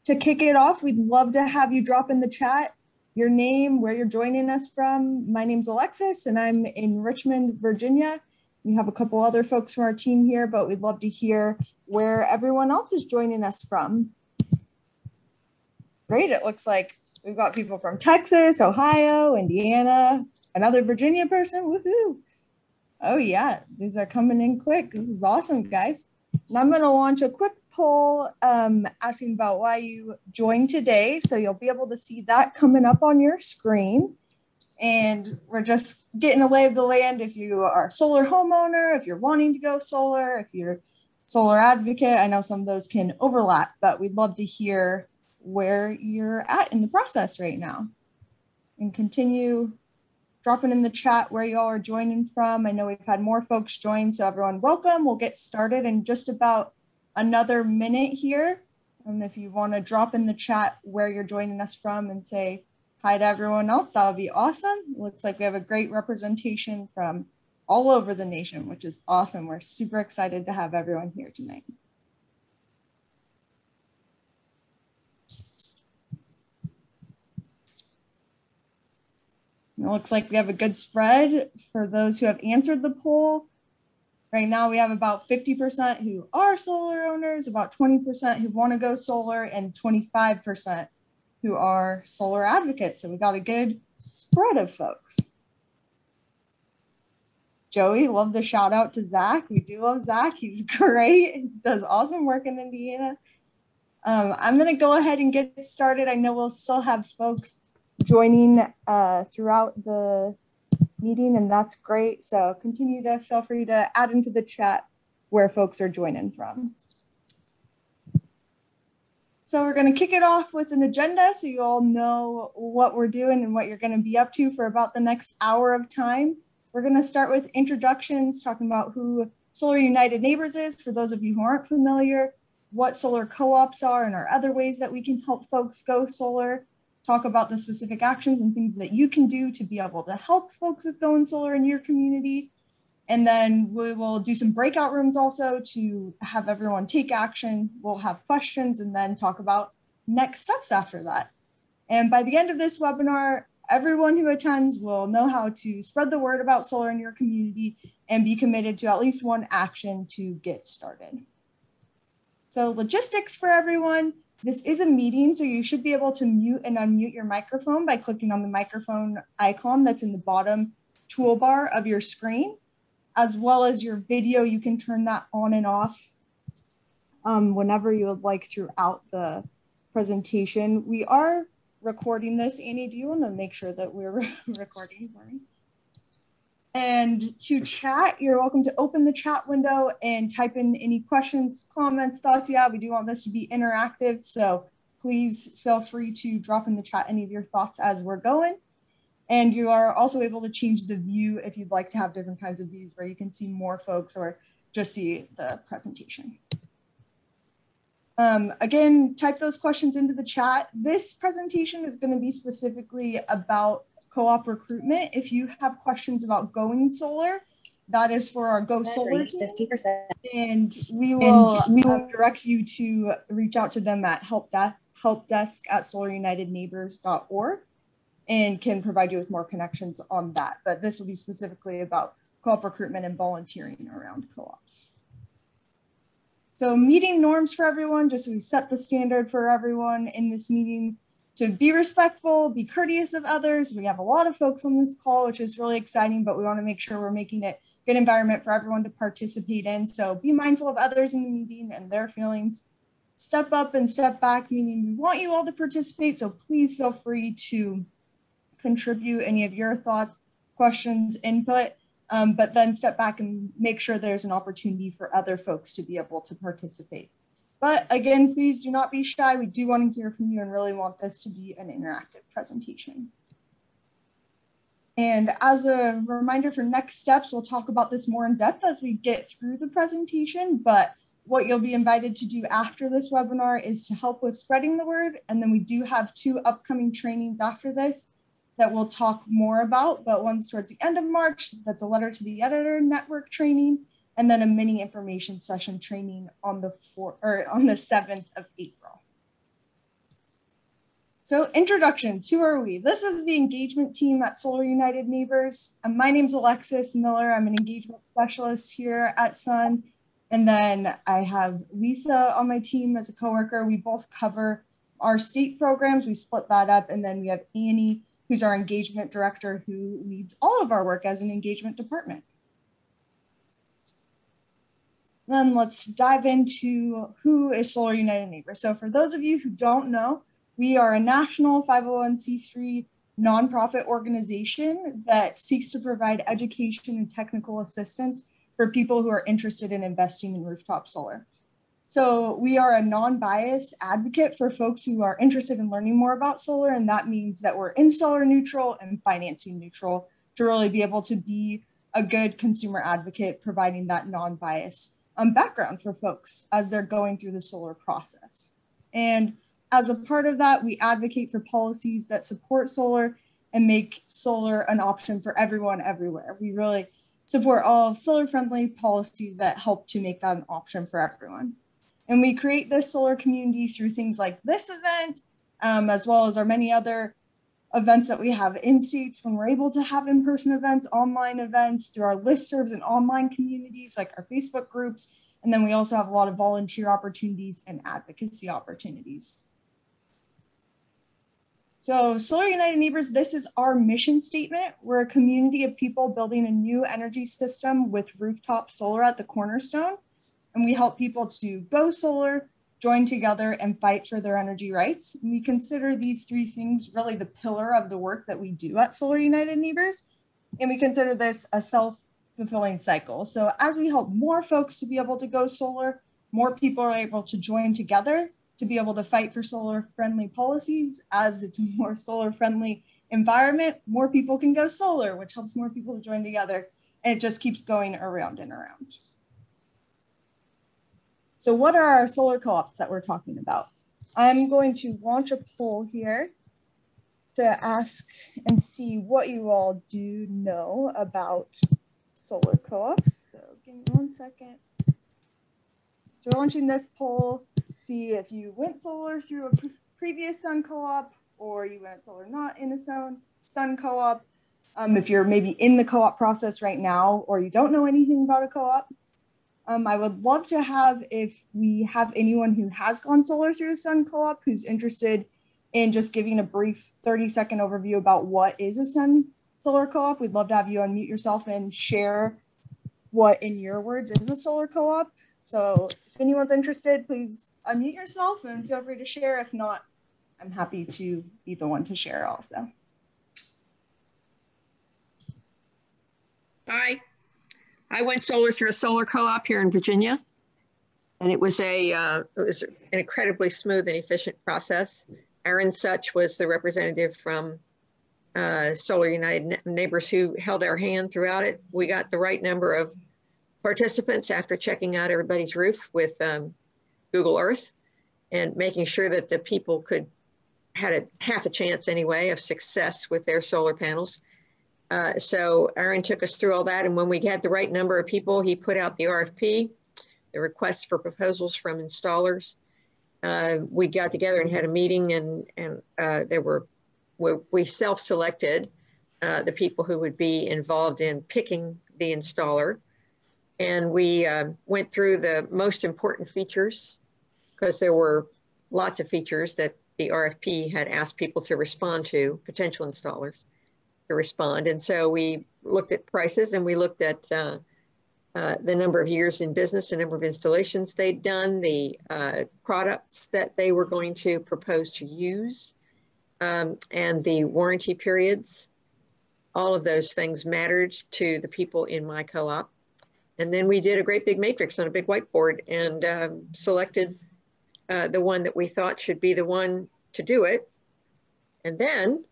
to kick it off, we'd love to have you drop in the chat your name, where you're joining us from. My name's Alexis, and I'm in Richmond, Virginia. We have a couple other folks from our team here, but we'd love to hear where everyone else is joining us from. Great, it looks like we've got people from Texas, Ohio, Indiana, another Virginia person, woohoo. Oh yeah, these are coming in quick. This is awesome, guys. And I'm gonna launch a quick poll asking about why you joined today. So you'll be able to see that coming up on your screen. And we're just getting a lay of the land. If you are a solar homeowner, if you're wanting to go solar, if you're a solar advocate, I know some of those can overlap, but we'd love to hear where you're at in the process right now. And continue dropping in the chat where y'all are joining from. I know we've had more folks join, so everyone welcome. We'll get started in just about another minute here. And if you want to drop in the chat where you're joining us from and say hi to everyone else, that would be awesome. It looks like we have a great representation from all over the nation, which is awesome. We're super excited to have everyone here tonight. It looks like we have a good spread for those who have answered the poll. Right now we have about 50% who are solar owners, about 20% who want to go solar, and 25% who are solar advocates. So we got a good spread of folks. Joey, love the shout out to Zach. We do love Zach. He's great. He does awesome work in Indiana. I'm going to go ahead and get started. I know we'll still have folks joining throughout the meeting, and that's great. So continue to feel free to add into the chat where folks are joining from. So we're going to kick it off with an agenda so you all know what we're doing and what you're going to be up to for about the next hour of time. We're going to start with introductions, talking about who Solar United Neighbors is, for those of you who aren't familiar, what solar co-ops are, and our other ways that we can help folks go solar. Talk about the specific actions and things that you can do to be able to help folks with going solar in your community. And then we will do some breakout rooms also to have everyone take action. We'll have questions and then talk about next steps after that. And by the end of this webinar, everyone who attends will know how to spread the word about solar in your community and be committed to at least one action to get started. So logistics for everyone. This is a meeting, so you should be able to mute and unmute your microphone by clicking on the microphone icon that's in the bottom toolbar of your screen, as well as your video. You can turn that on and off whenever you would like throughout the presentation. We are recording this. Annie, do you want to make sure that we're recording for me? And to chat, you're welcome to open the chat window and type in any questions, comments, thoughts you have. We do want this to be interactive, so please feel free to drop in the chat any of your thoughts as we're going. And you are also able to change the view if you'd like to have different kinds of views where you can see more folks or just see the presentation. Again, type those questions into the chat. This presentation is going to be specifically about co-op recruitment. If you have questions about going solar, that is for our Go Solar team. 50%. And we will direct you to reach out to them at helpdesk@solarunitedneighbors.org and can provide you with more connections on that. But this will be specifically about co-op recruitment and volunteering around co-ops. So meeting norms for everyone, just so we set the standard for everyone in this meeting to be respectful, be courteous of others. We have a lot of folks on this call, which is really exciting, but we want to make sure we're making it a good environment for everyone to participate in. So be mindful of others in the meeting and their feelings. Step up and step back, meaning we want you all to participate. So please feel free to contribute any of your thoughts, questions, input. But then step back and make sure there's an opportunity for other folks to be able to participate. But again, please do not be shy. We do want to hear from you and really want this to be an interactive presentation. And as a reminder for next steps, we'll talk about this more in depth as we get through the presentation. But what you'll be invited to do after this webinar is to help with spreading the word. And then we do have 2 upcoming trainings after this that we'll talk more about, but one's towards the end of March. That's a letter to the editor network training, and then a mini information session training on the 7th of April. So introductions, who are we? This is the engagement team at Solar United Neighbors. My name's Alexis Miller. I'm an engagement specialist here at Sun. And then I have Lisa on my team as a coworker. We both cover our state programs. We split that up. And then we have Annie, who's our engagement director, who leads all of our work as an engagement department. Then let's dive into who is Solar United Neighbors. So for those of you who don't know, we are a national 501c3 nonprofit organization that seeks to provide education and technical assistance for people who are interested in investing in rooftop solar. So we are a non-biased advocate for folks who are interested in learning more about solar, and that means that we're installer neutral and financing neutral to really be able to be a good consumer advocate, providing that non-biased background for folks as they're going through the solar process. And as a part of that, we advocate for policies that support solar and make solar an option for everyone everywhere. We really support all solar-friendly policies that help to make that an option for everyone. And we create this solar community through things like this event, as well as our many other events that we have in states when we're able to have in-person events, online events, through our listservs and online communities like our Facebook groups. And then we also have a lot of volunteer opportunities and advocacy opportunities. So Solar United Neighbors, this is our mission statement. We're a community of people building a new energy system with rooftop solar at the cornerstone. And we help people to go solar, join together, and fight for their energy rights. And we consider these three things really the pillar of the work that we do at Solar United Neighbors. And we consider this a self-fulfilling cycle. So as we help more folks to be able to go solar, more people are able to join together to be able to fight for solar-friendly policies. As it's a more solar-friendly environment, more people can go solar, which helps more people to join together. And it just keeps going around and around. So what are our solar co-ops that we're talking about? I'm going to launch a poll here to ask and see what you all do know about solar co-ops. So give me 1 second. So we're launching this poll. See if you went solar through a previous Sun co-op, or you went solar not in a Sun co-op. If you're maybe in the co-op process right now, or you don't know anything about a co-op. I would love to have, if we have anyone who has gone solar through a Sun co-op who's interested in just giving a brief 30-second overview about what is a Sun solar co-op. We'd love to have you unmute yourself and share what, in your words, is a solar co-op. So if anyone's interested, please unmute yourself and feel free to share. If not, I'm happy to be the one to share also. Hi, I went solar through a solar co-op here in Virginia, and it was an incredibly smooth and efficient process. Aaron Such was the representative from Solar United Neighbors who held our hand throughout it. We got the right number of participants after checking out everybody's roof with Google Earth and making sure that the people had half a chance anyway of success with their solar panels. So Aaron took us through all that, and when we had the right number of people, he put out the RFP, the requests for proposals from installers. We got together and had a meeting, and we self-selected the people who would be involved in picking the installer. And we went through the most important features, because there were lots of features that the RFP had asked people to respond to, potential installers to respond. And so we looked at prices, and we looked at the number of years in business, the number of installations they'd done, the products that they were going to propose to use, and the warranty periods. All of those things mattered to the people in my co-op. And then we did a great big matrix on a big whiteboard and selected the one that we thought should be the one to do it. And then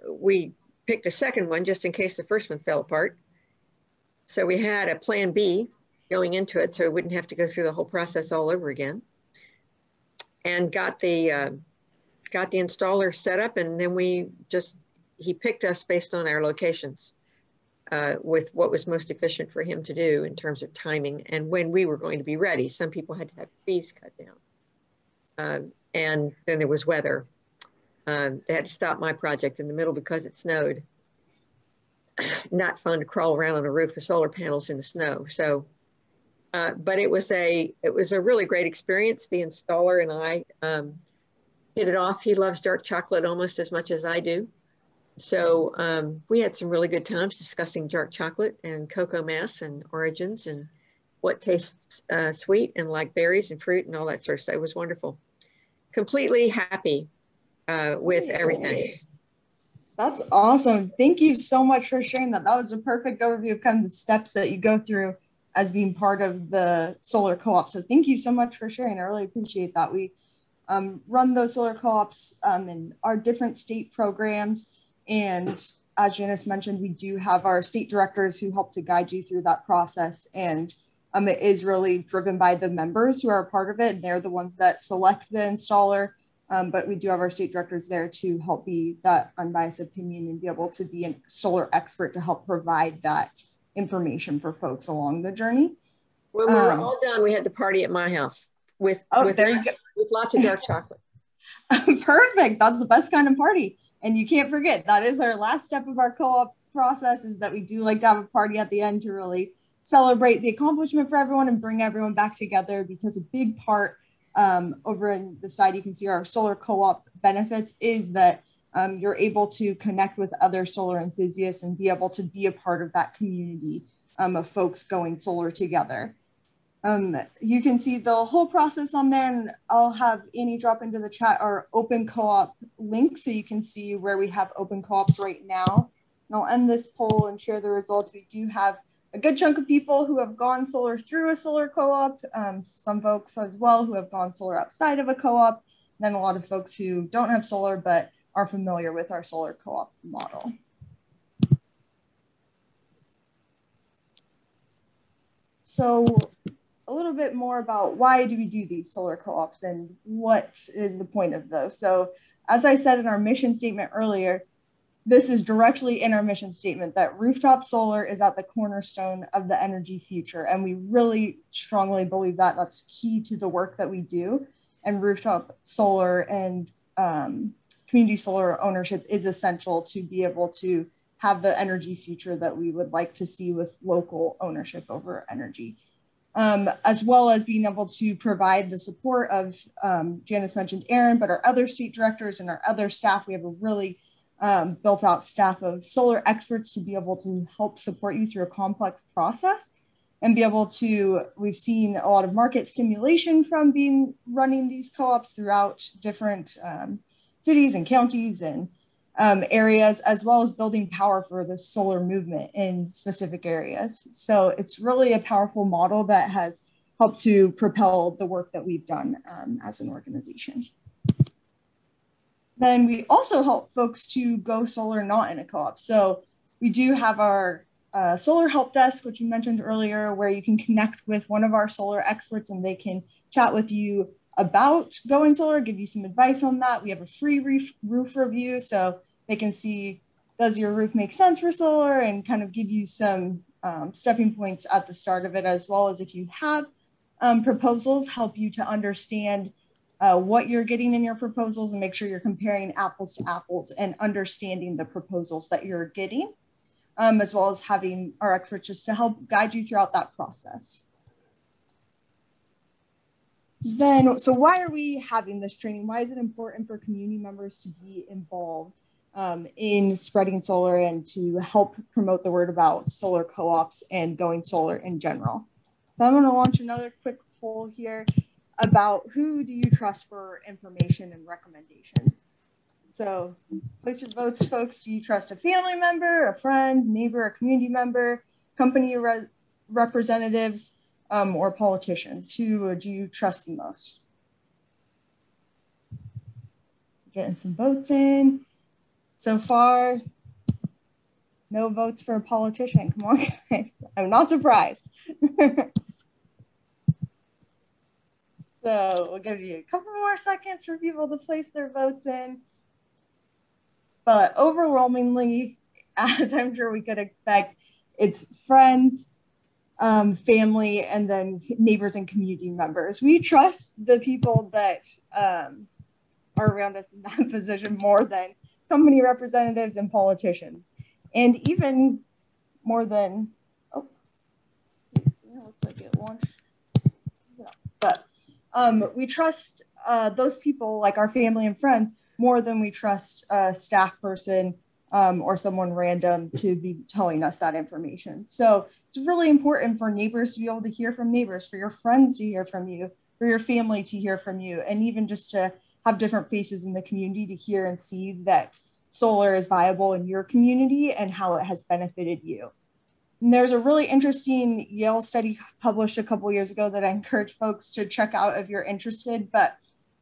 we picked a second one just in case the first one fell apart. So we had a plan B going into it, so we wouldn't have to go through the whole process all over again. And got the installer set up, and then he picked us based on our locations. With what was most efficient for him to do in terms of timing and when we were going to be ready. Some people had to have fees cut down. And then there was weather. They had to stop my project in the middle because it snowed. Not fun to crawl around on a roof with solar panels in the snow. So, but it was a really great experience. The installer and I hit it off. He loves dark chocolate almost as much as I do. So we had some really good times discussing dark chocolate and cocoa mass and origins and what tastes sweet and like berries and fruit and all that sort of stuff. It was wonderful. Completely happy with everything. That's awesome. Thank you so much for sharing that. That was a perfect overview of kind of the steps that you go through as being part of the solar co-op. So thank you so much for sharing. I really appreciate that. We run those solar co-ops in our different state programs. And as Janice mentioned, we do have our state directors who help to guide you through that process. And it is really driven by the members who are a part of it. And they're the ones that select the installer. But we do have our state directors there to help be that unbiased opinion and be able to be a solar expert to help provide that information for folks along the journey. When we were all done, we had the party at my house with lots of dark chocolate. Perfect. That's the best kind of party. And you can't forget, that is our last step of our co-op process, is that we do like to have a party at the end to really celebrate the accomplishment for everyone and bring everyone back together, because a big part over in the side, you can see our solar co-op benefits is that you're able to connect with other solar enthusiasts and be able to be a part of that community of folks going solar together. You can see the whole process on there, and I'll have Annie drop into the chat our open co-op link so you can see where we have open co-ops right now. And I'll end this poll and share the results. We do have a good chunk of people who have gone solar through a solar co-op, some folks as well who have gone solar outside of a co-op, then a lot of folks who don't have solar but are familiar with our solar co-op model. So a little bit more about why do we do these solar co-ops and what is the point of those. So as I said in our mission statement earlier, this is directly in our mission statement that rooftop solar is at the cornerstone of the energy future. And we really strongly believe that that's key to the work that we do. And rooftop solar and community solar ownership is essential to be able to have the energy future that we would like to see with local ownership over energy. As well as being able to provide the support of, Janice mentioned Aaron, but our other state directors and our other staff. We have a really built out staff of solar experts to be able to help support you through a complex process and be able to, we've seen a lot of market stimulation from running these co-ops throughout different cities and counties and areas, as well as building power for the solar movement in specific areas. So it's really a powerful model that has helped to propel the work that we've done as an organization. Then we also help folks to go solar not in a co-op. So we do have our solar help desk, which you mentioned earlier, where you can connect with one of our solar experts and they can chat with you about going solar, give you some advice on that. We have a free roof review, so they can see, does your roof make sense for solar, and kind of give you some stepping points at the start of it, as well as if you have proposals, help you to understand what you're getting in your proposals and make sure you're comparing apples to apples and understanding the proposals that you're getting, as well as having our experts just to help guide you throughout that process. Then, so why are we having this training? Why is it important for community members to be involved in spreading solar and to help promote the word about solar co-ops and going solar in general? So I'm going to launch another quick poll here about who do you trust for information and recommendations. So place your votes, folks. Do you trust a family member, a friend, neighbor, a community member, company representatives, or politicians? Who do you trust the most? Getting some votes in. So far, no votes for a politician. Come on, guys. I'm not surprised. So we'll give you a couple more seconds for people to place their votes in. But overwhelmingly, as I'm sure we could expect, it's friends, family, and then neighbors and community members. We trust the people that are around us in that position more than company representatives and politicians, and even more than, oh, looks like it launched. But we trust those people, like our family and friends, more than we trust a staff person or someone random to be telling us that information. So it's really important for neighbors to be able to hear from neighbors, for your friends to hear from you, for your family to hear from you, and even just to have different faces in the community to hear and see that solar is viable in your community and how it has benefited you. And there's a really interesting Yale study published a couple years ago that I encourage folks to check out if you're interested, but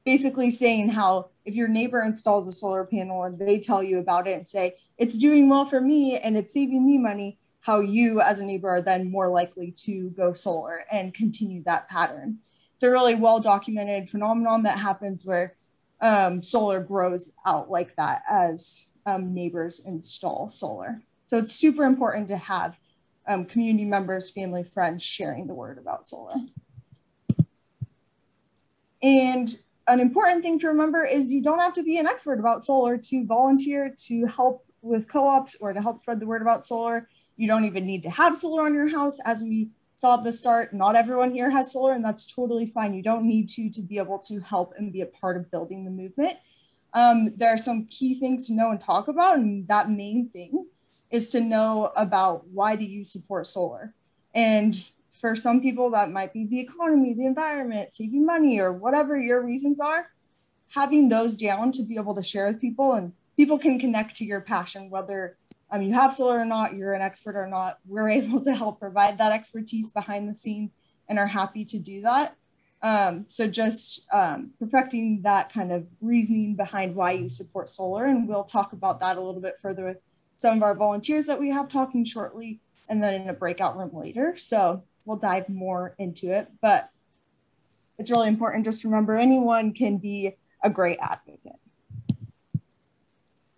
basically saying how if your neighbor installs a solar panel and they tell you about it and say, it's doing well for me and it's saving me money, how you as a neighbor are then more likely to go solar and continue that pattern. It's a really well-documented phenomenon that happens where solar grows out like that as neighbors install solar. So it's super important to have community members, family, friends sharing the word about solar. And an important thing to remember is you don't have to be an expert about solar to volunteer to help with co-ops or to help spread the word about solar. You don't even need to have solar on your house. As we saw at the start, not everyone here has solar, and that's totally fine. You don't need to be able to help and be a part of building the movement. There are some key things to know and talk about, and that main thing is to know about why do you support solar. And for some people, that might be the economy, the environment, saving money, or whatever your reasons are. Having those down to be able to share with people, and people can connect to your passion, whether you have solar or not, you're an expert or not. We're able to help provide that expertise behind the scenes and are happy to do that. So just perfecting that kind of reasoning behind why you support solar. And we'll talk about that a little bit further with some of our volunteers that we have talking shortly, and then in a breakout room later. So we'll dive more into it, but it's really important just to remember anyone can be a great advocate.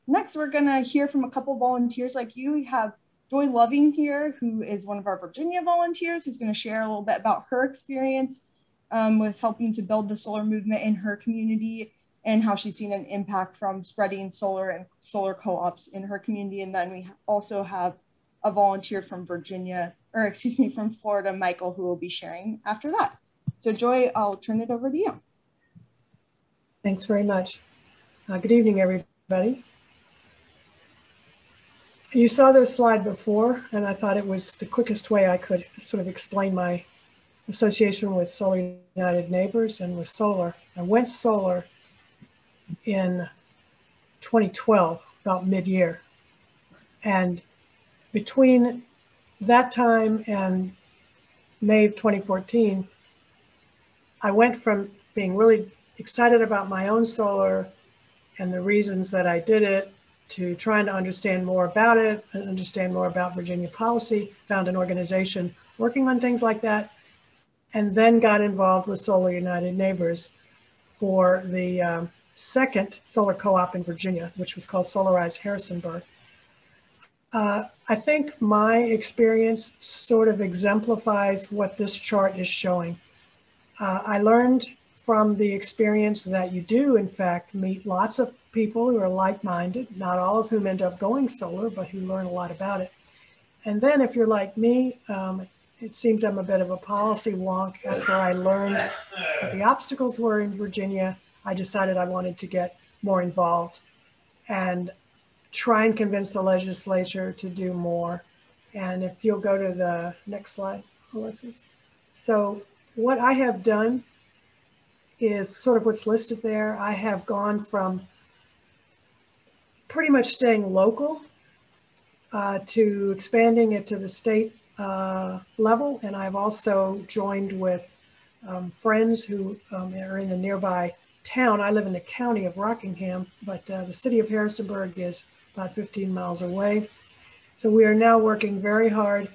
Next, we're gonna hear from a couple volunteers like you. We have Joy Loving here, who is one of our Virginia volunteers, who's gonna share a little bit about her experience with helping to build the solar movement in her community and how she's seen an impact from spreading solar and solar co-ops in her community. And then we also have a volunteer from from Florida, Michael, who will be sharing after that. So Joy, I'll turn it over to you. Thanks very much. Good evening, everybody. You saw this slide before, and I thought it was the quickest way I could sort of explain my association with Solar United Neighbors and with solar. I went solar in 2012, about mid-year. And between that time and May of 2014, I went from being really excited about my own solar and the reasons that I did it to trying to understand more about it and understand more about Virginia policy, found an organization working on things like that, and then got involved with Solar United Neighbors for the second solar co-op in Virginia, which was called Solarize Harrisonburg. I think my experience sort of exemplifies what this chart is showing. I learned from the experience that you do, in fact, meet lots of people who are like-minded, not all of whom end up going solar, but who learn a lot about it. And then if you're like me, it seems I'm a bit of a policy wonk. After I learned what the obstacles were in Virginia, I decided I wanted to get more involved and try and convince the legislature to do more. And if you'll go to the next slide, Alexis. So what I have done is sort of what's listed there. I have gone from pretty much staying local to expanding it to the state level. And I've also joined with friends who are in the nearby town. I live in the county of Rockingham, but the city of Harrisonburg is about 15 miles away. So we are now working very hard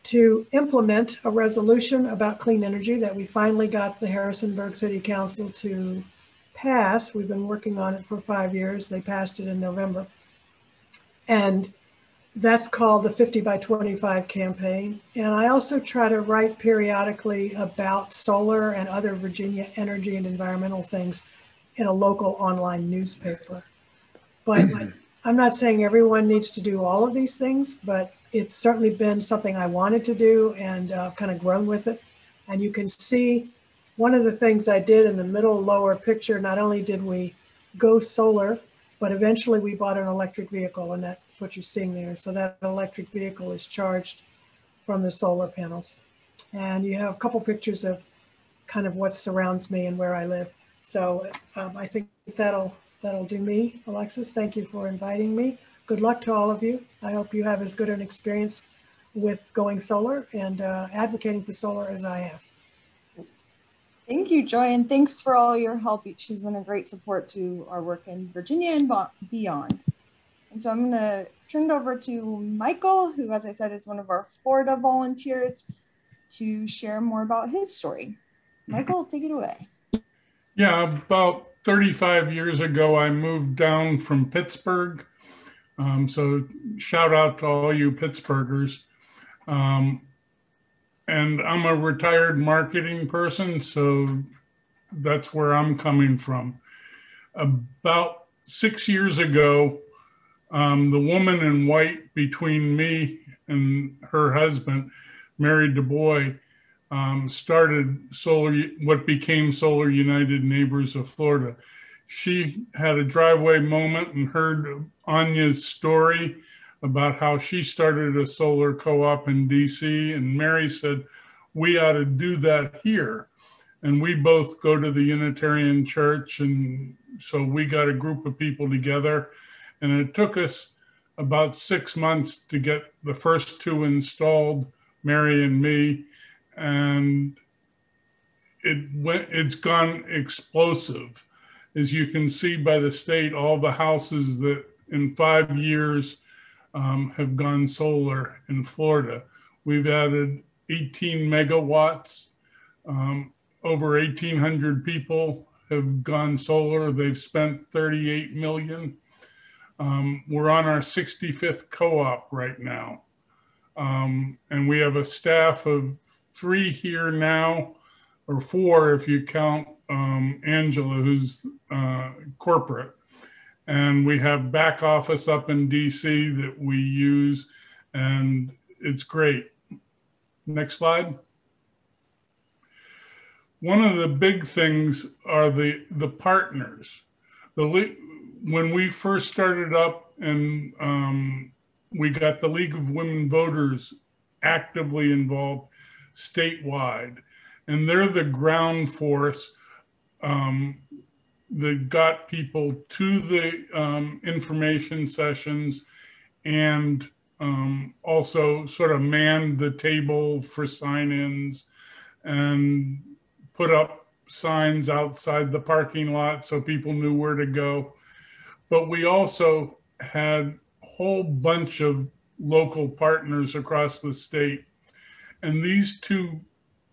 to implement a resolution about clean energy that we finally got the Harrisonburg City Council to pass. We've been working on it for 5 years. They passed it in November. And that's called the 50 by 25 campaign. And I also try to write periodically about solar and other Virginia energy and environmental things in a local online newspaper. But I'm not saying everyone needs to do all of these things, but it's certainly been something I wanted to do and kind of grown with it. And you can see one of the things I did in the middle lower picture, not only did we go solar, but eventually we bought an electric vehicle, and that's what you're seeing there. So that electric vehicle is charged from the solar panels. And you have a couple pictures of kind of what surrounds me and where I live. So I think that'll do me. Alexis, thank you for inviting me. Good luck to all of you. I hope you have as good an experience with going solar and advocating for solar as I have. Thank you, Joy, and thanks for all your help. She's been a great support to our work in Virginia and beyond. And so I'm going to turn it over to Michael, who, as I said, is one of our Florida volunteers, to share more about his story. Michael, take it away. Yeah, about 35 years ago, I moved down from Pittsburgh. So shout out to all you Pittsburghers. And I'm a retired marketing person, so that's where I'm coming from. About 6 years ago, the woman in white between me and her husband, Mary DuBois, started what became Solar United Neighbors of Florida. She had a driveway moment and heard Anya's story about how she started a solar co-op in DC, and Mary said, we ought to do that here. And we both go to the Unitarian Church, and so we got a group of people together, and it took us about 6 months to get the first two installed, Mary and me, and it's gone explosive. As you can see by the state, all the houses that in 5 years have gone solar in Florida. We've added 18 megawatts. Over 1,800 people have gone solar. They've spent 38 million. We're on our 65th co-op right now. And we have a staff of 3 here now, or 4 if you count Angela, who's corporate. And we have back office up in DC that we use, and it's great. Next slide. One of the big things are the partners. When we first started up and we got the League of Women Voters actively involved statewide, and they're the ground force that got people to the information sessions and also sort of manned the table for sign-ins and put up signs outside the parking lot so people knew where to go. But we also had a whole bunch of local partners across the state. And these 2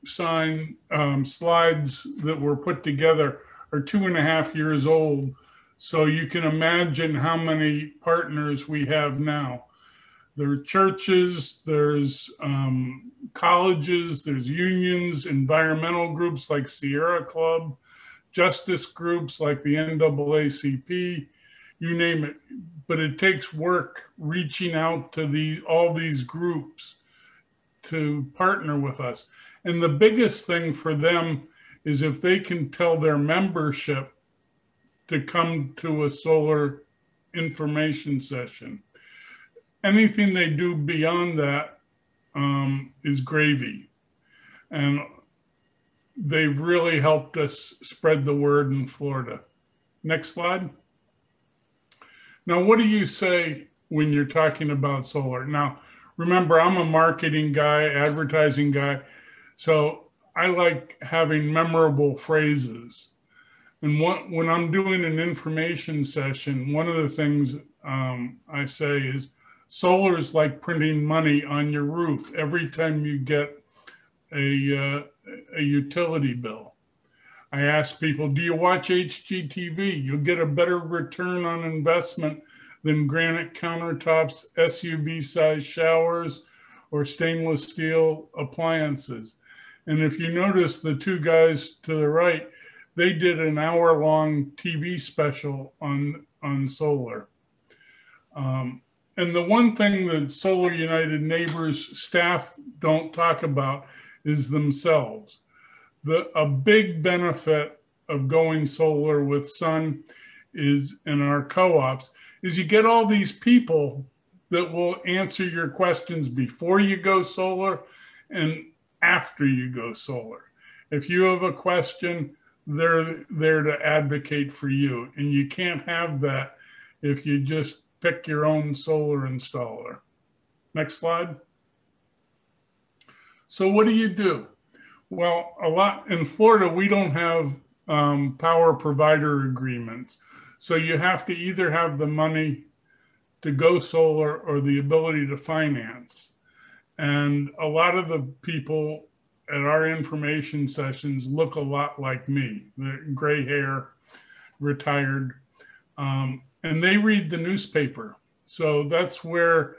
slides that were put together are 2.5 years old. So you can imagine how many partners we have now. There are churches, there's colleges, there's unions, environmental groups like Sierra Club, justice groups like the NAACP, you name it. But it takes work reaching out to all these groups to partner with us. And the biggest thing for them is if they can tell their membership to come to a solar information session. Anything they do beyond that is gravy. And they really helped us spread the word in Florida. Next slide. Now, what do you say when you're talking about solar? Now, remember, I'm a marketing guy, advertising guy, so I like having memorable phrases. And when I'm doing an information session, one of the things I say is, solar is like printing money on your roof every time you get a utility bill. I ask people, do you watch HGTV? You'll get a better return on investment than granite countertops, SUV-sized showers, or stainless steel appliances. And if you notice the 2 guys to the right, they did an hour-long TV special on solar. And the one thing that Solar United Neighbors staff don't talk about is themselves. A big benefit of going solar with sun is, in our co-ops, is you get all these people that will answer your questions before you go solar and after you go solar. If you have a question, they're there to advocate for you. And you can't have that if you just pick your own solar installer. Next slide. So what do? Well, a lot in Florida, we don't have power provider agreements. So you have to either have the money to go solar or the ability to finance. And a lot of the people at our information sessions look a lot like me. They're gray hair, retired, and they read the newspaper. So that's where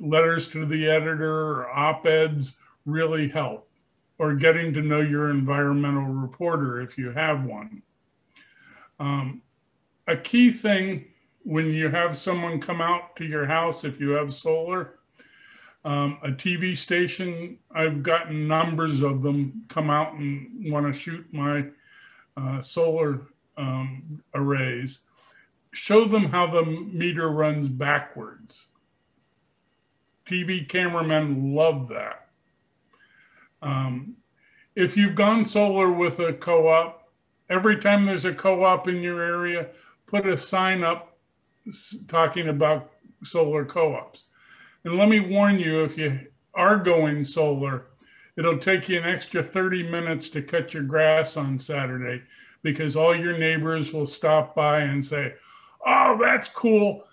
letters to the editor or op-eds really help, or getting to know your environmental reporter if you have one. A key thing when you have someone come out to your house, if you have solar, a TV station, I've gotten numbers of them come out and want to shoot my solar arrays. Show them how the meter runs backwards. TV cameramen love that. If you've gone solar with a co-op, every time there's a co-op in your area, put a sign up talking about solar co-ops. And let me warn you, if you are going solar, it'll take you an extra 30 minutes to cut your grass on Saturday, because all your neighbors will stop by and say, "Oh, that's cool.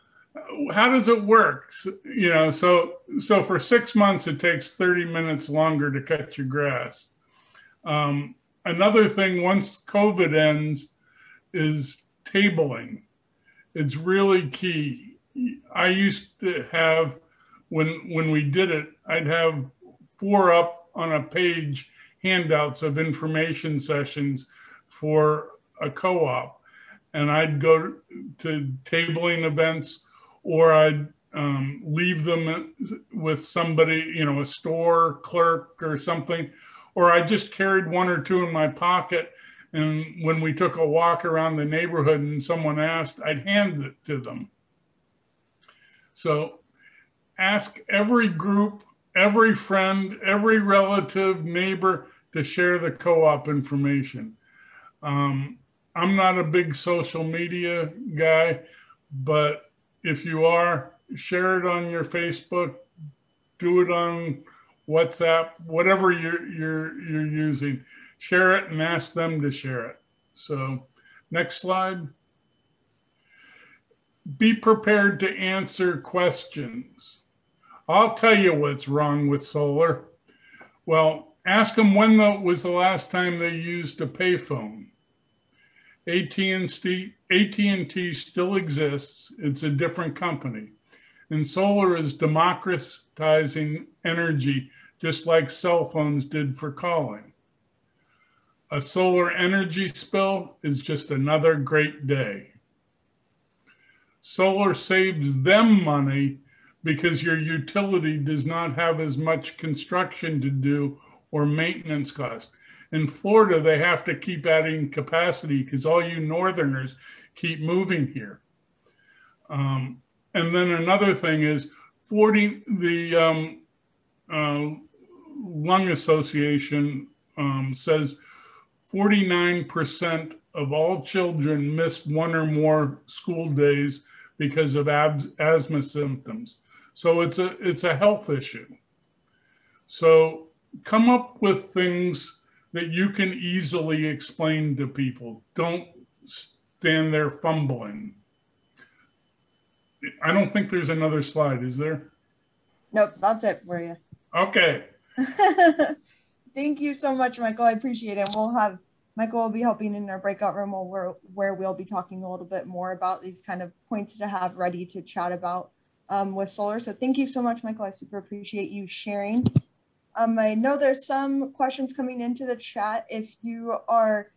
How does it work?" You know, so for 6 months, it takes 30 minutes longer to cut your grass. Another thing, once COVID ends, is tabling. It's really key. I used to have, when we did it, I'd have 4 up on a page handouts of information sessions for a co-op. And I'd go to tabling events, or I'd leave them with somebody, you know, a store clerk or something, or I just carried 1 or 2 in my pocket. And when we took a walk around the neighborhood and someone asked, I'd hand it to them. So ask every group, every friend, every relative, neighbor to share the co-op information. I'm not a big social media guy, but if you are, share it on your Facebook, do it on WhatsApp, whatever you're using. Share it and ask them to share it. So next slide. Be prepared to answer questions. I'll tell you what's wrong with solar. Well, ask them when was the last time they used a payphone. AT&T still exists. It's a different company. And solar is democratizing energy, just like cell phones did for calling. A solar energy spill is just another great day. Solar saves them money because your utility does not have as much construction to do or maintenance cost. In Florida, they have to keep adding capacity because all you northerners keep moving here. And then another thing is the Lung Association says 49% of all children miss 1 or more school days because of asthma symptoms. So it's a health issue. So come up with things that you can easily explain to people. Don't stand there fumbling. I don't think there's another slide, is there? Nope, that's it for you. Okay. Thank you so much, Michael. I appreciate it. Michael will be helping in our breakout room where we'll be talking a little bit more about these kind of points to have ready to chat about with solar. So thank you so much, Michael. I super appreciate you sharing. I know there's some questions coming into the chat. If you are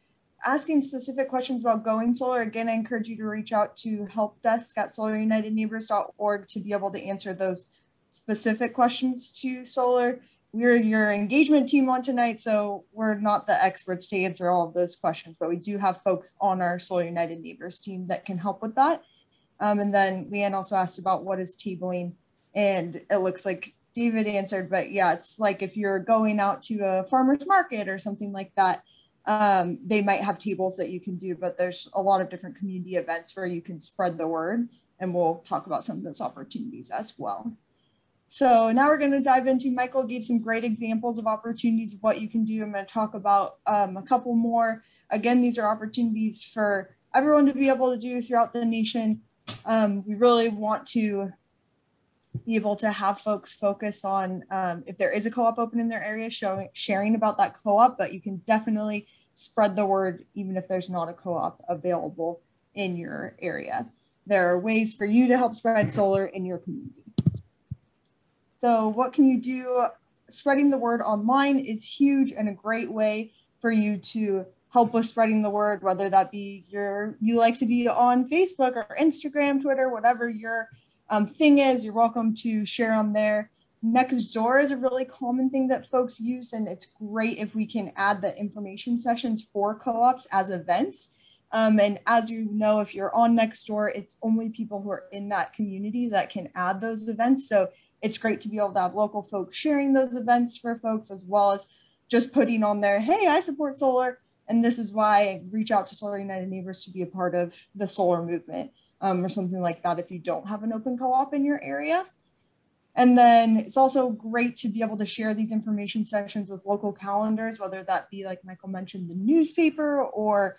asking specific questions about going solar, again, I encourage you to reach out to helpdesk@solarunitedneighbors.org to be able to answer those specific questions to solar. We're your engagement team on tonight, so we're not the experts to answer all of those questions, but we do have folks on our Solar United Neighbors team that can help with that. And then Leanne also asked about what is tabling, and it looks like David answered, but yeah, it's like if you're going out to a farmer's market or something like that, they might have tables that you can do, but there's a lot of different community events where you can spread the word, and we'll talk about some of those opportunities as well. So now we're going to dive into, Michael gave some great examples of opportunities of what you can do. I'm going to talk about a couple more. Again, these are opportunities for everyone to be able to do throughout the nation. We really want to be able to have folks focus on if there is a co-op open in their area, sharing about that co-op, but you can definitely spread the word even if there's not a co-op available in your area. There are ways for you to help spread solar in your community. So what can you do? Spreading the word online is huge and a great way for you to help with spreading the word, whether that be you like to be on Facebook or Instagram, Twitter, whatever your thing is, you're welcome to share on there. Next door is a really common thing that folks use, and it's great if we can add the information sessions for co-ops as events. And as you know, if you're on Nextdoor, it's only people who are in that community that can add those events. So it's great to be able to have local folks sharing those events for folks, as well as just putting on there, hey, I support solar, and this is why I reach out to Solar United Neighbors to be a part of the solar movement, or something like that if you don't have an open co-op in your area. And then it's also great to be able to share these information sessions with local calendars, whether that be, like Michael mentioned, the newspaper, or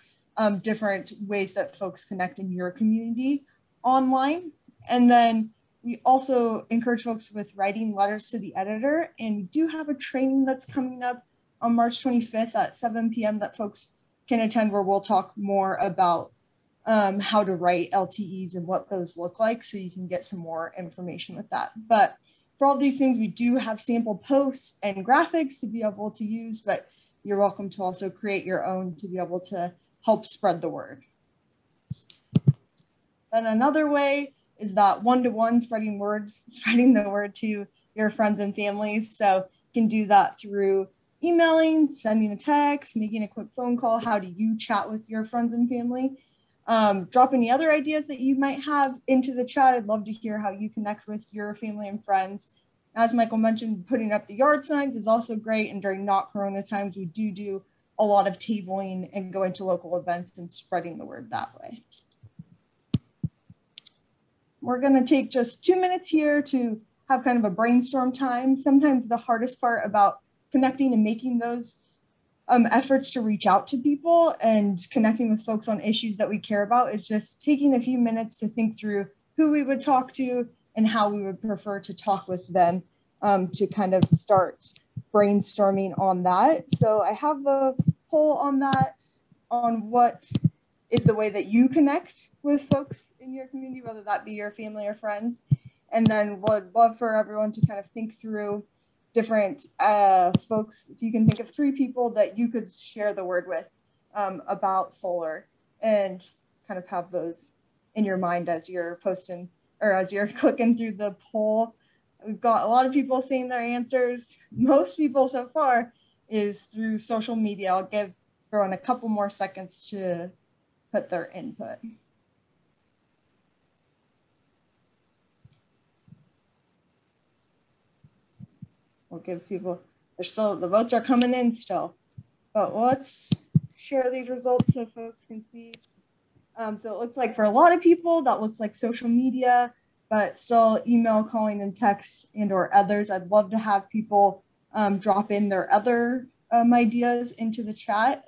different ways that folks connect in your community online. And then we also encourage folks with writing letters to the editor, and we do have a training that's coming up on March 25th at 7 p.m. that folks can attend, where we'll talk more about how to write LTEs and what those look like, so you can get some more information with that. But for all these things, we do have sample posts and graphics to be able to use, but you're welcome to also create your own to be able to help spread the word. Then another way is that one-to-one spreading the word to your friends and families. So you can do that through emailing, sending a text, making a quick phone call. How do you chat with your friends and family? Drop any other ideas that you might have into the chat. I'd love to hear how you connect with your family and friends. As Michael mentioned, putting up the yard signs is also great. And during not Corona times, we do a lot of tabling and going to local events and spreading the word that way. We're going to take just 2 minutes here to have kind of a brainstorm time. Sometimes the hardest part about connecting and making those efforts to reach out to people and connecting with folks on issues that we care about is just taking a few minutes to think through who we would talk to and how we would prefer to talk with them, to kind of start brainstorming on that. So I have a poll on that, on what is the way that you connect with folks in your community, whether that be your family or friends. And then would love for everyone to kind of think through different folks. If you can think of 3 people that you could share the word with about solar, and kind of have those in your mind as you're posting or as you're clicking through the poll. We've got a lot of people saying their answers. Most people so far is through social media. I'll give everyone a couple more seconds to put their input. We'll give people, the votes are coming in still, but let's share these results so folks can see. So it looks like for a lot of people, that looks like social media, but still email, calling, and text, and or others. I'd love to have people drop in their other ideas into the chat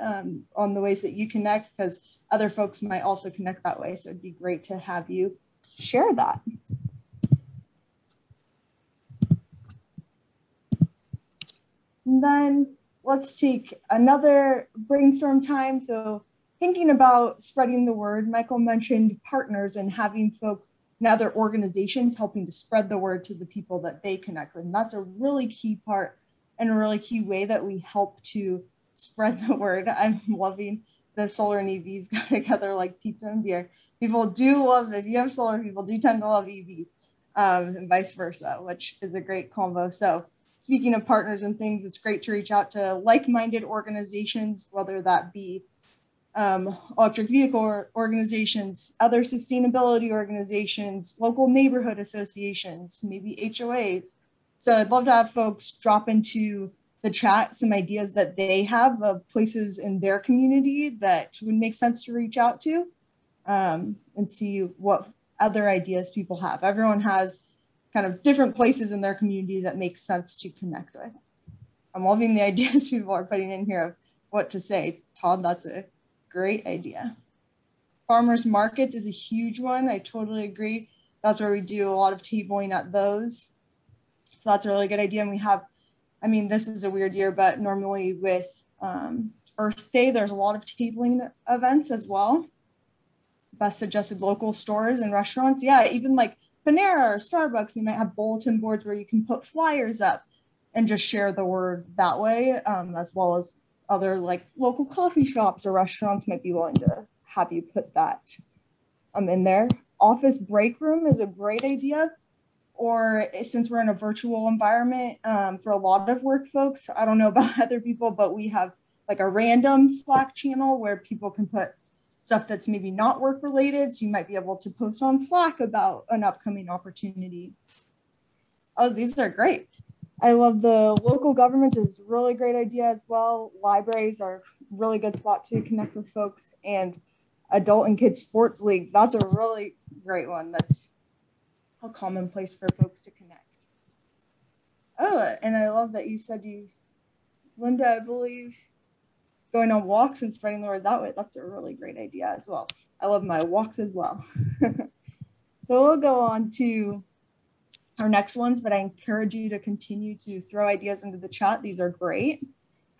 on the ways that you connect, because other folks might also connect that way. So it'd be great to have you share that. And then let's take another brainstorm time. So thinking about spreading the word, Michael mentioned partners and having folks and other organizations helping to spread the word to the people that they connect with. And that's a really key part and a really key way that we help to spread the word. I'm loving the solar and EVs go together like pizza and beer. People do love, if you have solar, people do tend to love EVs, and vice versa, which is a great combo. So speaking of partners and things, it's great to reach out to like-minded organizations, whether that be electric vehicle organizations, other sustainability organizations, local neighborhood associations, maybe HOAs. So I'd love to have folks drop into the chat some ideas that they have of places in their community that would make sense to reach out to, and see what other ideas people have. Everyone has kind of different places in their community that make sense to connect with. I'm loving the ideas people are putting in here of what to say. Todd, that's a great idea. Farmers markets is a huge one. I totally agree. That's where we do a lot of tabling at those. So that's a really good idea. And we have, I mean, this is a weird year, but normally with Earth Day, there's a lot of tabling events as well. Best suggested local stores and restaurants. Yeah, even like Panera or Starbucks, they might have bulletin boards where you can put flyers up and just share the word that way, as well as other like local coffee shops or restaurants might be willing to have you put that in there. Office break room is a great idea. Or since we're in a virtual environment, for a lot of work folks, I don't know about other people, but we have like a random Slack channel where people can put stuff that's maybe not work related. So you might be able to post on Slack about an upcoming opportunity. Oh, these are great. I love the local governments is a really great idea as well. Libraries are a really good spot to connect with folks, and adult and kids sports league. That's a really great one. That's a common place for folks to connect. Oh, and I love that you said you, Linda, I believe, going on walks and spreading the word that way. That's a really great idea as well. I love my walks as well. So we'll go on to our next ones, but I encourage you to continue to throw ideas into the chat. These are great.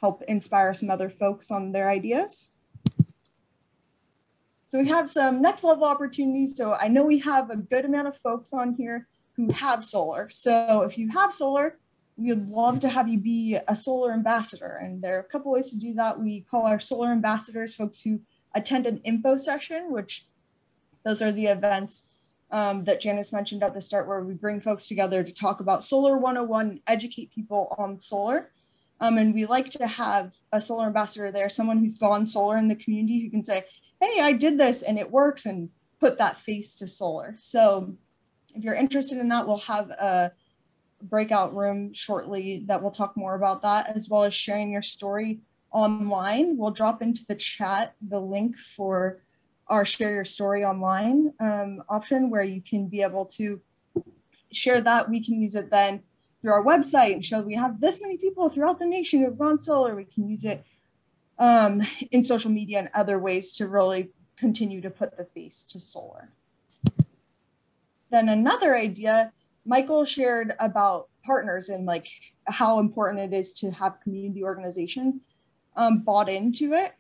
Help inspire some other folks on their ideas. So we have some next level opportunities. So I know we have a good amount of folks on here who have solar. So if you have solar, we'd love to have you be a solar ambassador. And there are a couple ways to do that. We call our solar ambassadors folks who attend an info session, which those are the events that Janice mentioned at the start, where we bring folks together to talk about Solar 101, educate people on solar. And we like to have a solar ambassador there, someone who's gone solar in the community who can say, hey, I did this and it works, and put that face to solar. So if you're interested in that, we'll have a breakout room shortly that will talk more about that, as well as sharing your story online. We'll drop into the chat the link for our share your story online option, where you can be able to share that. We can use it then through our website and show we have this many people throughout the nation who have gone solar. We can use it in social media and other ways to really continue to put the face to solar. Then another idea, Michael shared about partners and like how important it is to have community organizations bought into it.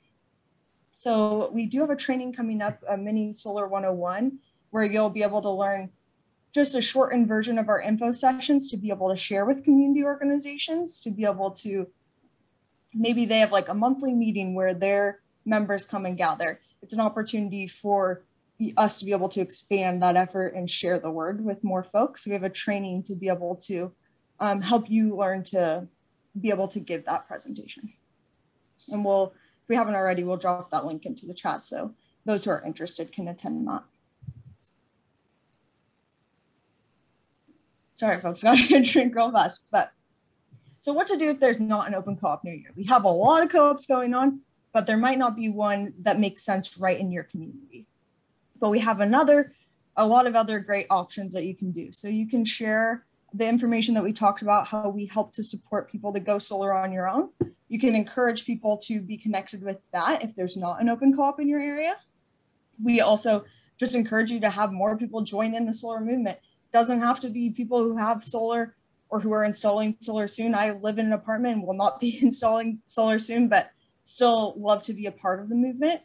So we do have a training coming up, a mini Solar 101, where you'll be able to learn just a shortened version of our info sessions to be able to share with community organizations, to be able to, maybe they have like a monthly meeting where their members come and gather. It's an opportunity for us to be able to expand that effort and share the word with more folks. We have a training to be able to help you learn to be able to give that presentation. And we'll, if we haven't already, we'll drop that link into the chat so those who are interested can attend that. Sorry, folks, gotta drink real fast. But so what to do if there's not an open co-op near you? We have a lot of co-ops going on, but there might not be one that makes sense right in your community. But we have a lot of other great options that you can do. So you can share the information that we talked about, how we help to support people to go solar on your own. You can encourage people to be connected with that if there's not an open co-op in your area. We also just encourage you to have more people join in the solar movement. It doesn't have to be people who have solar or who are installing solar soon. I live in an apartment and will not be installing solar soon, but still love to be a part of the movement.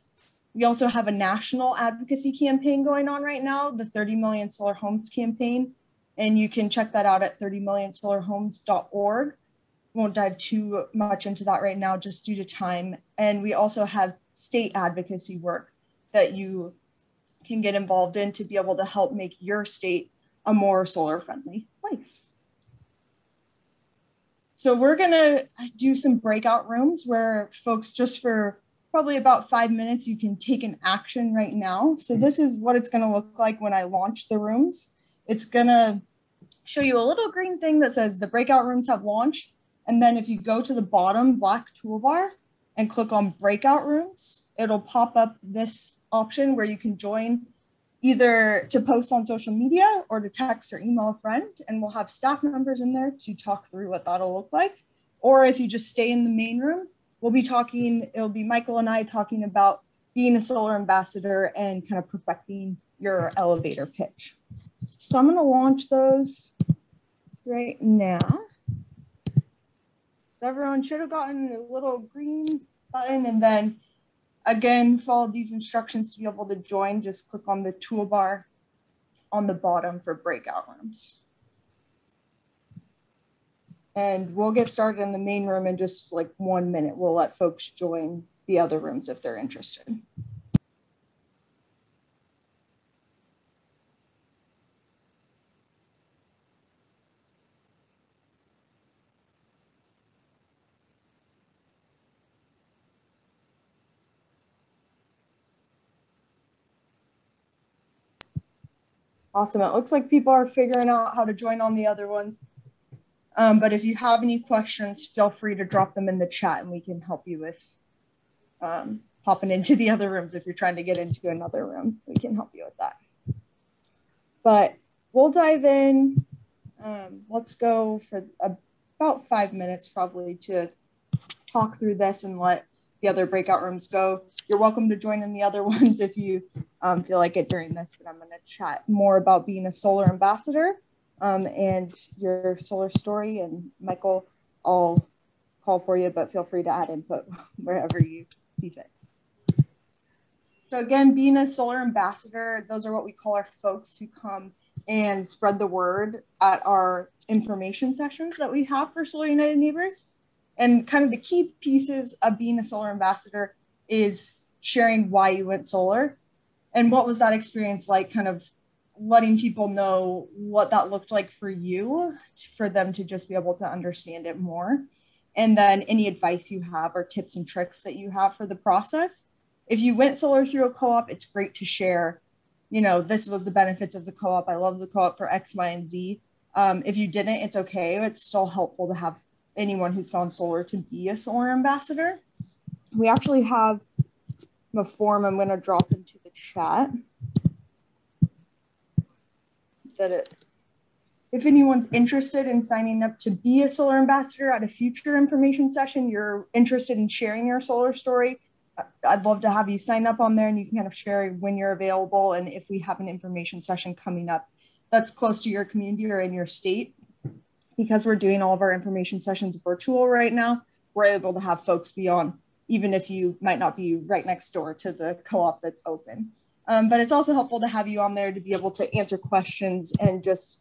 We also have a national advocacy campaign going on right now, the 30 Million Solar Homes campaign, and you can check that out at 30millionsolarhomes.org. won't dive too much into that right now just due to time. And we also have state advocacy work that you can get involved in to be able to help make your state a more solar friendly place. So we're gonna do some breakout rooms where folks, just for probably about 5 minutes, you can take an action right now. So this is what it's gonna look like when I launch the rooms. It's gonna show you a little green thing that says the breakout rooms have launched. And then if you go to the bottom black toolbar and click on breakout rooms, it'll pop up this option where you can join either to post on social media or to text or email a friend, and we'll have staff members in there to talk through what that'll look like. Or if you just stay in the main room, we'll be talking, it'll be Michael and I talking about being a solar ambassador and kind of perfecting your elevator pitch. So I'm gonna launch those right now. So everyone should have gotten a little green button, and then again, follow these instructions to be able to join. Just click on the toolbar on the bottom for breakout rooms. And we'll get started in the main room in just like 1 minute. We'll let folks join the other rooms if they're interested. Awesome. It looks like people are figuring out how to join on the other ones. But if you have any questions, feel free to drop them in the chat and we can help you with popping into the other rooms. If you're trying to get into another room, we can help you with that. But we'll dive in. Let's go for about 5 minutes probably to talk through this and let the other breakout rooms go. You're welcome to join in the other ones if you feel like it during this, but I'm going to chat more about being a solar ambassador and your solar story. And Michael, I'll call for you, but feel free to add input wherever you see fit. So again, being a solar ambassador, those are what we call our folks who come and spread the word at our information sessions that we have for Solar United Neighbors. And kind of the key pieces of being a solar ambassador is sharing why you went solar and what was that experience like, kind of letting people know what that looked like for you, for them to just be able to understand it more. And then any advice you have or tips and tricks that you have for the process. If you went solar through a co-op, it's great to share, you know, this was the benefits of the co-op. I love the co-op for X, Y, and Z. If you didn't, it's okay. It's still helpful to have anyone who's gone solar to be a solar ambassador. We actually have a form I'm going to drop into the chat that if anyone's interested in signing up to be a solar ambassador at a future information session, you're interested in sharing your solar story, I'd love to have you sign up on there, and you can kind of share when you're available and if we have an information session coming up that's close to your community or in your state. Because we're doing all of our information sessions virtual right now, we're able to have folks be on, even if you might not be right next door to the co-op that's open. But it's also helpful to have you on there to be able to answer questions and just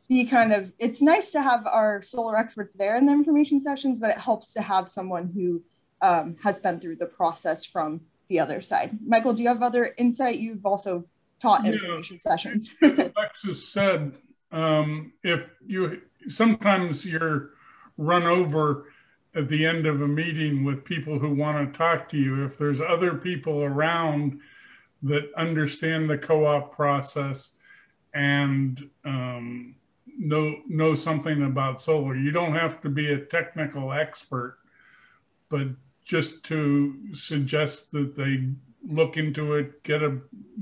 be kind of, it's nice to have our solar experts there in the information sessions, but it helps to have someone who has been through the process from the other side. Michael, do you have other insight? You've also taught information sessions. Alexis said, if you, sometimes you're run over at the end of a meeting with people who want to talk to you. If there's other people around that understand the co-op process and know something about solar, you don't have to be a technical expert, but just to suggest that they look into it, get a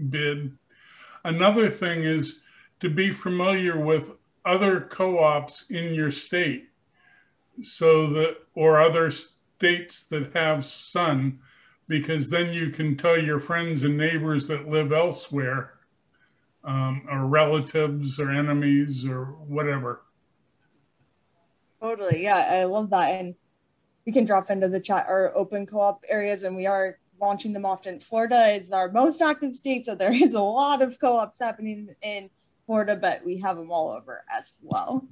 bid. Another thing is to be familiar with other co-ops in your state, so that, or other states that have sun, because then you can tell your friends and neighbors that live elsewhere, or relatives or enemies or whatever. Totally, yeah, I love that. And we can drop into the chat our open co-op areas, and we are launching them often. Florida is our most active state, so there is a lot of co-ops happening in Florida, but we have them all over as well.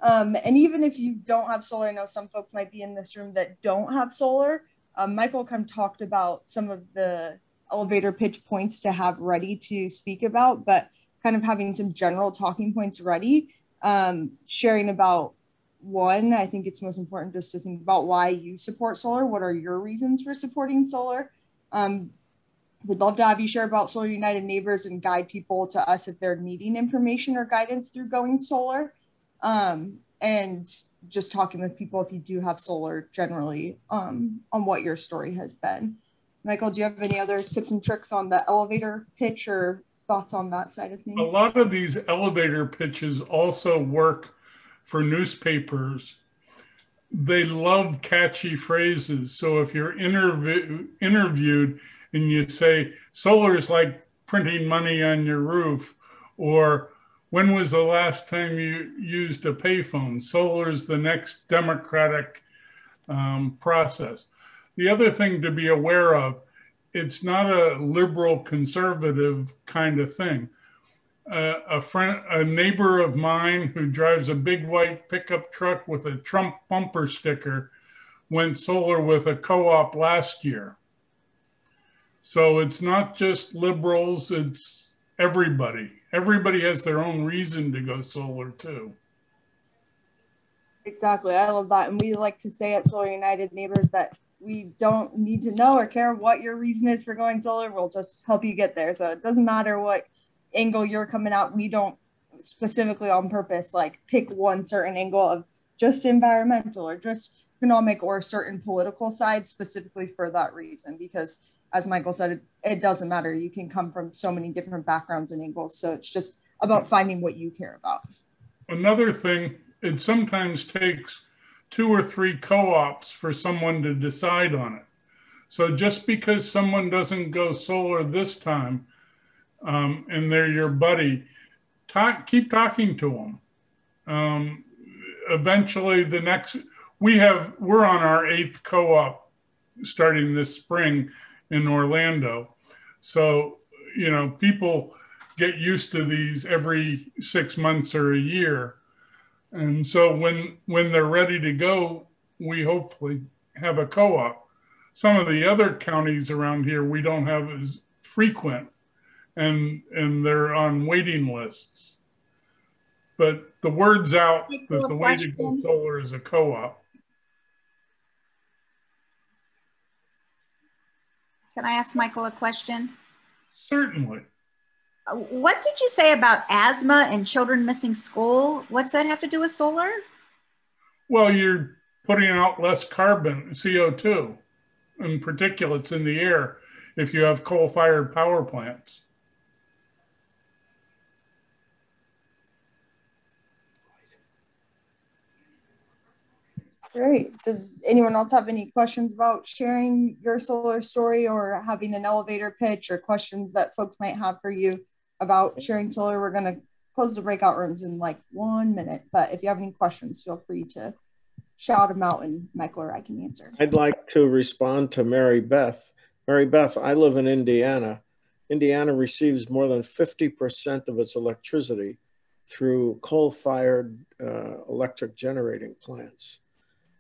And even if you don't have solar, I know some folks might be in this room that don't have solar. Michael kind of talked about some of the elevator pitch points to have ready to speak about, but kind of having some general talking points ready, sharing about one, I think it's most important just to think about why you support solar. What are your reasons for supporting solar? We'd love to have you share about Solar United Neighbors and guide people to us if they're needing information or guidance through going solar. And just talking with people if you do have solar generally on what your story has been. Michael, do you have any other tips and tricks on the elevator pitch or thoughts on that side of things? A lot of these elevator pitches also work for newspapers. They love catchy phrases. So if you're interviewed and you say, solar is like printing money on your roof, or when was the last time you used a payphone? Solar is the next democratic process. The other thing to be aware of, it's not a liberal conservative kind of thing. A neighbor of mine who drives a big white pickup truck with a Trump bumper sticker went solar with a co-op last year. So it's not just liberals, it's everybody. Everybody has their own reason to go solar too. Exactly, I love that. And we like to say at Solar United Neighbors that we don't need to know or care what your reason is for going solar. We'll just help you get there. So it doesn't matter what angle you're coming out. We don't specifically on purpose like pick one certain angle of just environmental or just economic or a certain political side specifically for that reason, because as Michael said, it doesn't matter. You can come from so many different backgrounds and angles. So it's just about finding what you care about. Another thing, it sometimes takes 2 or 3 co-ops for someone to decide on it. So just because someone doesn't go solar this time and they're your buddy, keep talking to them. Eventually we're on our 8th co-op starting this spring in Orlando. So, you know, people get used to these every 6 months or a year. And so when they're ready to go, we hopefully have a co-op. Some of the other counties around here, we don't have as frequent and they're on waiting lists. But the word's out that the way to go solar is a co-op. Can I ask Michael a question? Certainly. What did you say about asthma and children missing school? What's that have to do with solar? Well, you're putting out less carbon, CO2, and particulates in the air if you have coal-fired power plants. Great. Does anyone else have any questions about sharing your solar story or having an elevator pitch or questions that folks might have for you about sharing solar? We're going to close the breakout rooms in like 1 minute, but if you have any questions, feel free to shout them out and Michael or I can answer. I'd like to respond to Mary Beth. Mary Beth, I live in Indiana. Indiana receives more than 50% of its electricity through coal-fired electric generating plants.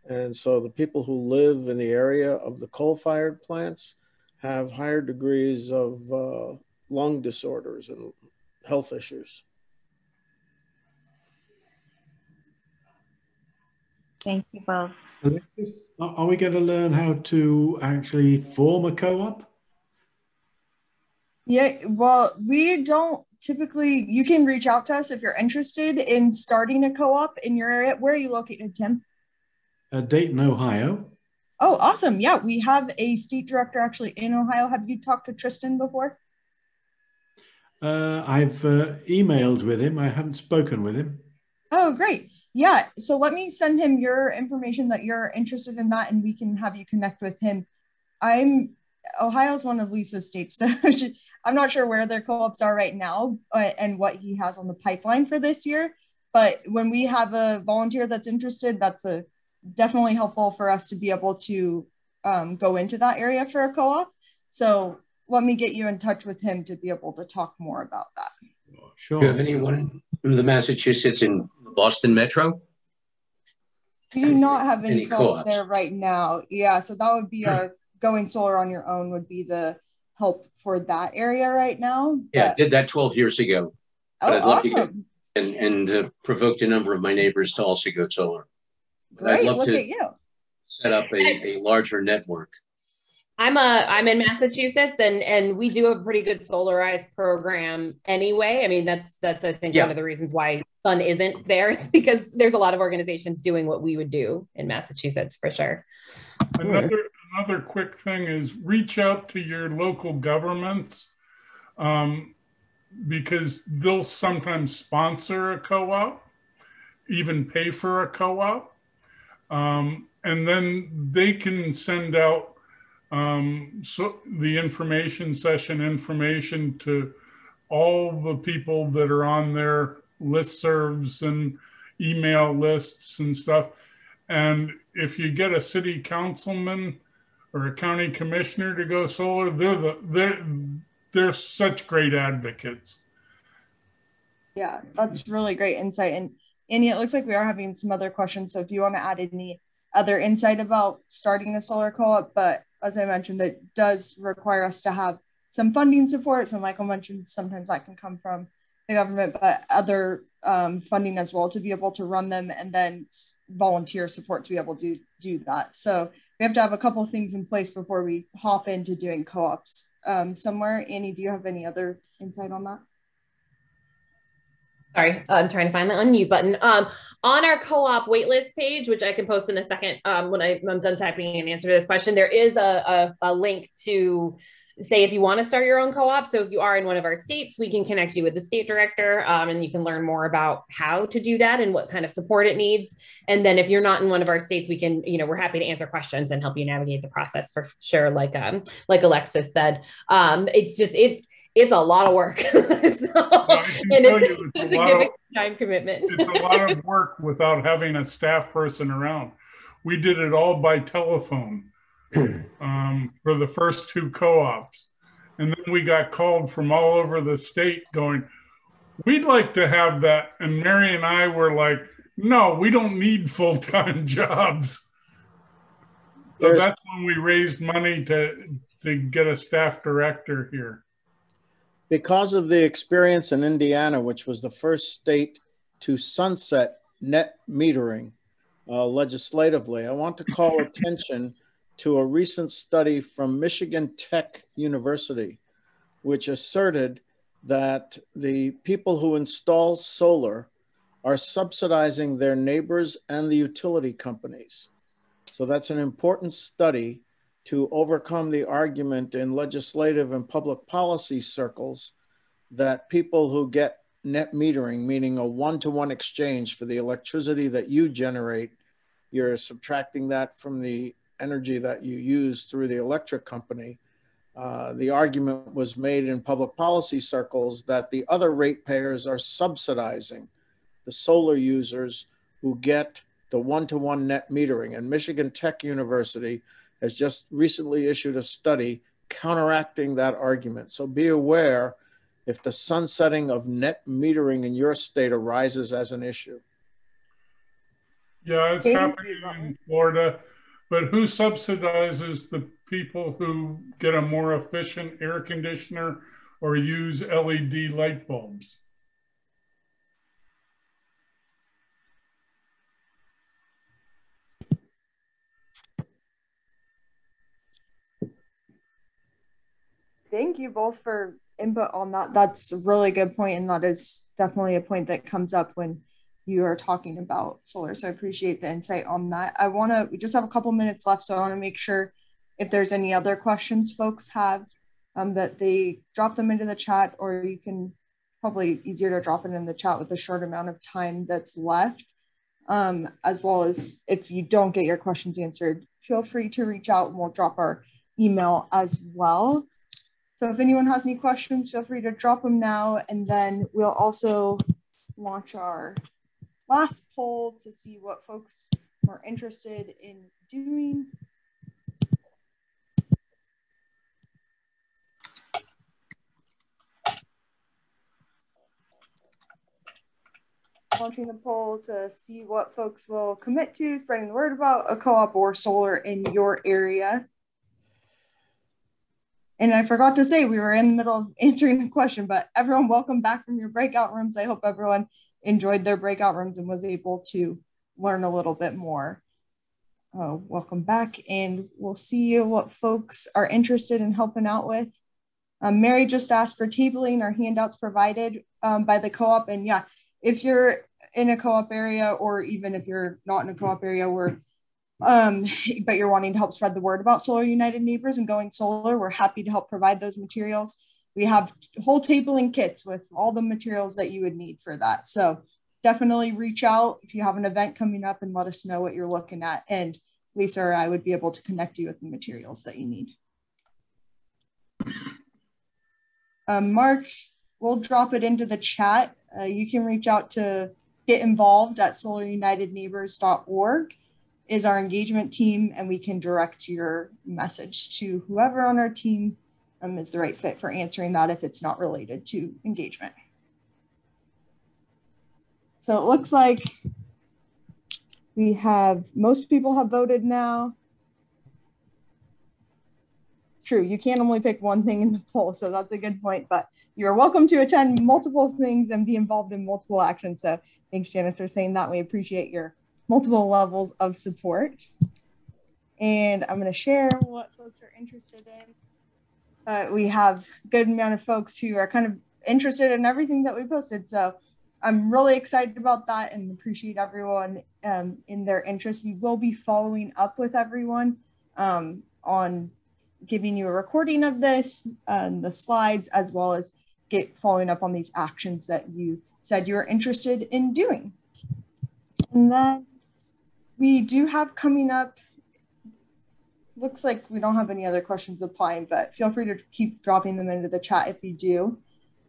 And so the people who live in the area of the coal-fired plants have higher degrees of lung disorders and health issues. Thank you both. Alexis, are we going to learn how to actually form a co-op? Yeah, well, we don't typically, you can reach out to us if you're interested in starting a co-op in your area. Where are you located, Tim? Dayton, Ohio. Oh, awesome. Yeah, we have a state director actually in Ohio. Have you talked to Tristan before? I've emailed with him. I haven't spoken with him. Oh, great. Yeah, so let me send him your information that you're interested in that and we can have you connect with him. Ohio's one of Lisa's states, so I'm not sure where their co-ops are right now and what he has on the pipeline for this year. But when we have a volunteer that's interested, that's definitely helpful for us to be able to go into that area for a co-op. So let me get you in touch with him to be able to talk more about that. Sure. Do you have anyone in the Massachusetts and Boston Metro? We do not have any co-ops co-ops there right now. Yeah, so that would be our going solar on your own would be the help for that area right now. Yeah, I did that 12 years ago. Oh, I'd love awesome. to get, and provoked a number of my neighbors to also go solar. Great, I'd love look to at you. set up a larger network. I'm in Massachusetts, and we do a pretty good solarized program anyway. I mean, that's I think one of the reasons why Sun isn't there is because there's a lot of organizations doing what we would do in Massachusetts for sure. Another quick thing is reach out to your local governments, because they'll sometimes sponsor a co-op, even pay for a co-op, and then they can send out so the information session information to all the people that are on their listservs and email lists and stuff. And if you get a city councilman or a county commissioner to go solar, they're such great advocates. Yeah, that's really great insight. And Annie, it looks like we are having some other questions. So if you want to add any other insight about starting a solar co-op, but as I mentioned, it does require us to have some funding support. So Michael mentioned sometimes that can come from the government, but other funding as well to be able to run them, and then volunteer support to be able to do that. So we have to have a couple of things in place before we hop into doing co-ops somewhere. Annie, do you have any other insight on that? Sorry, I'm trying to find the unmute button. On our co-op waitlist page, which I can post in a second when I'm done typing an answer to this question, there is a link to say if you want to start your own co-op. So if you are in one of our states, we can connect you with the state director, and you can learn more about how to do that and what kind of support it needs. And then if you're not in one of our states, we can, we're happy to answer questions and help you navigate the process for sure. Like Alexis said, it's a lot of work. It's a significant time commitment. It's a lot of work without having a staff person around. We did it all by telephone for the first 2 co-ops. And then we got called from all over the state going, we'd like to have that. And Mary and I were like, no, we don't need full-time jobs. So that's when we raised money to get a staff director here. Because of the experience in Indiana, which was the first state to sunset net metering legislatively, I want to call attention to a recent study from Michigan Tech University, which asserted that the people who install solar are subsidizing their neighbors and the utility companies. So that's an important study to overcome the argument in legislative and public policy circles that people who get net metering, meaning a one-to-one exchange for the electricity that you generate, you're subtracting that from the energy that you use through the electric company. The argument was made in public policy circles that the other ratepayers are subsidizing the solar users who get the one-to-one net metering. And Michigan Tech University has just recently issued a study counteracting that argument. So be aware if the sunsetting of net metering in your state arises as an issue. Yeah, it's happening in Florida, but who subsidizes the people who get a more efficient air conditioner or use LED light bulbs? Thank you both for input on that. That's a really good point, and that is definitely a point that comes up when you are talking about solar. So I appreciate the insight on that. We just have a couple minutes left, so I want to make sure if there's any other questions folks have, that they drop them into the chat, or you can probably easier to drop it in the chat with the short amount of time that's left. As well as if you don't get your questions answered, feel free to reach out and we'll drop our email as well. So if anyone has any questions, feel free to drop them now. And then we'll also launch our last poll to see what folks are interested in doing. launching the poll to see what folks will commit to spreading the word about a co-op or solar in your area. And I forgot to say, we were in the middle of answering the question, but everyone, welcome back from your breakout rooms. I hope everyone enjoyed their breakout rooms and was able to learn a little bit more. Welcome back, and we'll see what folks are interested in helping out with. Mary just asked for tabling or handouts provided by the co-op. And yeah, if you're in a co-op area, or even if you're not in a co-op area where, but you're wanting to help spread the word about Solar United Neighbors and going solar, we're happy to help provide those materials. We have whole tabling kits with all the materials that you would need for that. So definitely reach out if you have an event coming up and let us know what you're looking at. And Lisa or I would be able to connect you with the materials that you need. Mark, we'll drop it into the chat. You can reach out to getinvolved@solarunitedneighbors.org is our engagement team, and we can direct your message to whoever on our team is the right fit for answering that if it's not related to engagement. So it looks like we have, most people have voted now. True, you can only pick one thing in the poll, so that's a good point, but you're welcome to attend multiple things and be involved in multiple actions. So thanks, Janice, for saying that. We appreciate your multiple levels of support. And I'm going to share what folks are interested in. We have a good amount of folks who are kind of interested in everything that we posted. So I'm really excited about that and appreciate everyone in their interest. We will be following up with everyone on giving you a recording of this, the slides, as well as following up on these actions that you said you're interested in doing. And then we do have coming up, looks like we don't have any other questions applying, but feel free to keep dropping them into the chat if you do.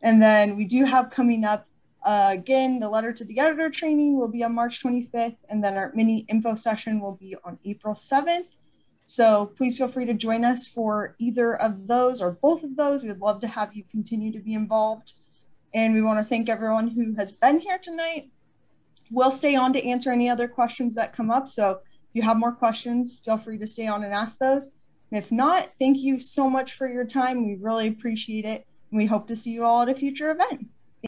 And then we do have coming up, again, the letter to the editor training will be on March 25th, and then our mini info session will be on April 7th. So please feel free to join us for either of those or both of those. We'd love to have you continue to be involved. And we want to thank everyone who has been here tonight. We'll stay on to answer any other questions that come up. So if you have more questions, feel free to stay on and ask those. And if not, thank you so much for your time. We really appreciate it. And we hope to see you all at a future event.